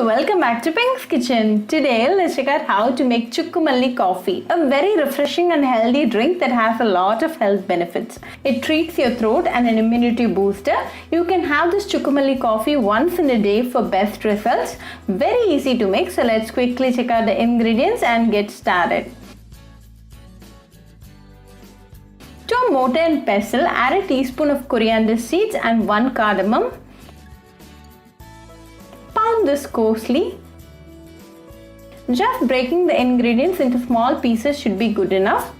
welcome back to Pink's Kitchen. Today let's check out how to make Sukku Malli Coffee, a very refreshing and healthy drink that has a lot of health benefits. It treats your throat and an immunity booster. You can have this Sukku Malli coffee once in a day for best results. Very easy to make, so let's quickly check out the ingredients and get started. To a mortar and pestle, add a teaspoon of coriander seeds and 1 cardamom. Pound this coarsely. Just breaking the ingredients into small pieces should be good enough.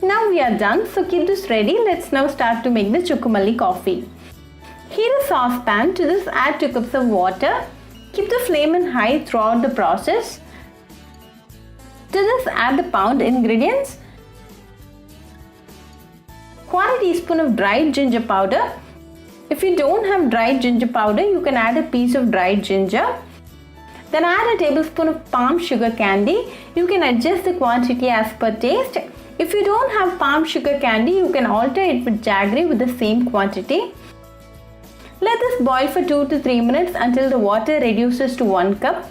Now we are done, so keep this ready. Let's now start to make the Sukku Malli coffee. Heat a saucepan. To this add 2 cups of water. Keep the flame on high throughout the process. To this add the pound ingredients. 1 teaspoon of dried ginger powder. If you don't have dried ginger powder, you can add a piece of dried ginger. Then add a tablespoon of palm sugar candy. You can adjust the quantity as per taste. If you don't have palm sugar candy, you can alter it with jaggery with the same quantity. Let this boil for 2 to 3 minutes until the water reduces to 1 cup.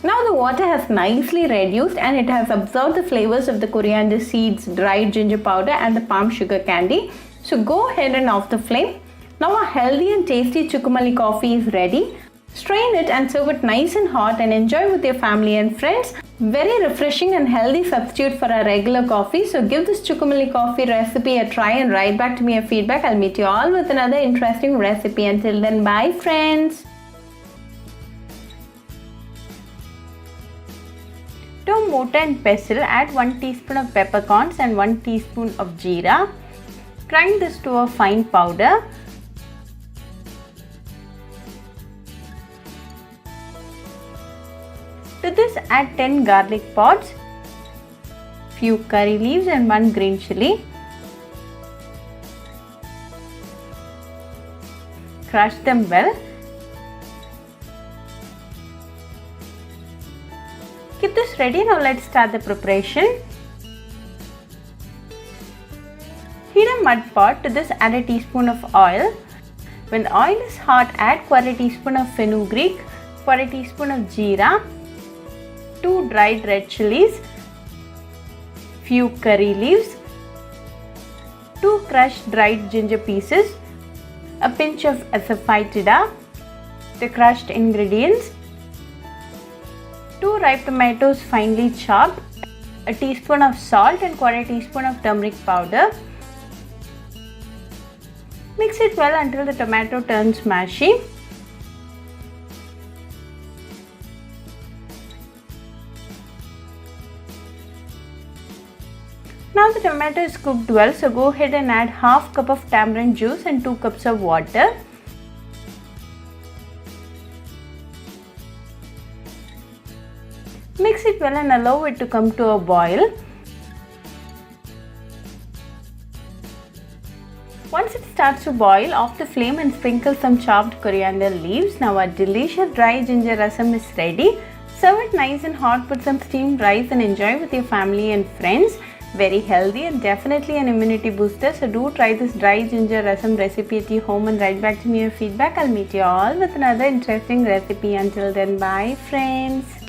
Now the water has nicely reduced and it has absorbed the flavors of the coriander seeds, dried ginger powder and the palm sugar candy. So go ahead and off the flame. Now a healthy and tasty Sukku Malli coffee is ready. Strain it and serve it nice and hot and enjoy with your family and friends. Very refreshing and healthy substitute for a regular coffee. So give this Sukku Malli coffee recipe a try and write back to me your feedback. I'll meet you all with another interesting recipe. Until then, bye friends. To a mortar and pestle, add 1 teaspoon of peppercorns and 1 teaspoon of jeera. Grind this to a fine powder. To this add 10 garlic pods, few curry leaves and 1 green chilli. Crush them well. Keep this ready. Now let's start the preparation. Heat a mud pot. To this add a teaspoon of oil. When the oil is hot, add 1/4 teaspoon of fenugreek, 1/4 teaspoon of jeera, 2 dried red chilies, few curry leaves, 2 crushed dried ginger pieces, a pinch of asafoetida, the crushed ingredients, 2 ripe tomatoes finely chopped, a teaspoon of salt and 1/4 teaspoon of turmeric powder. Mix it well until the tomato turns mushy. Now the tomato is cooked well, so go ahead and add half cup of tamarind juice and 2 cups of water. Mix it well and allow it to come to a boil. Once it starts to boil, off the flame and sprinkle some chopped coriander leaves. Now our delicious dry ginger rasam is ready. Serve it nice and hot with some steamed rice and enjoy with your family and friends. Very healthy and definitely an immunity booster. So do try this dry ginger rasam recipe at your home and write back to me your feedback. I'll meet you all with another interesting recipe. Until then, bye friends.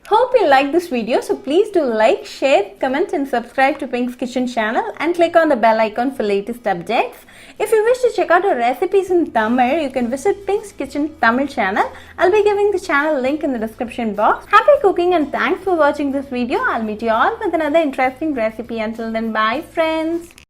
Hope you like this video, so please do like, share, comment and subscribe to Pink's Kitchen channel and click on the bell icon for latest updates. If you wish to check out our recipes in Tamil, you can visit Pink's Kitchen Tamil channel. I'll be giving the channel link in the description box. Happy cooking and thanks for watching this video. I'll meet you all with another interesting recipe. Until then, bye friends.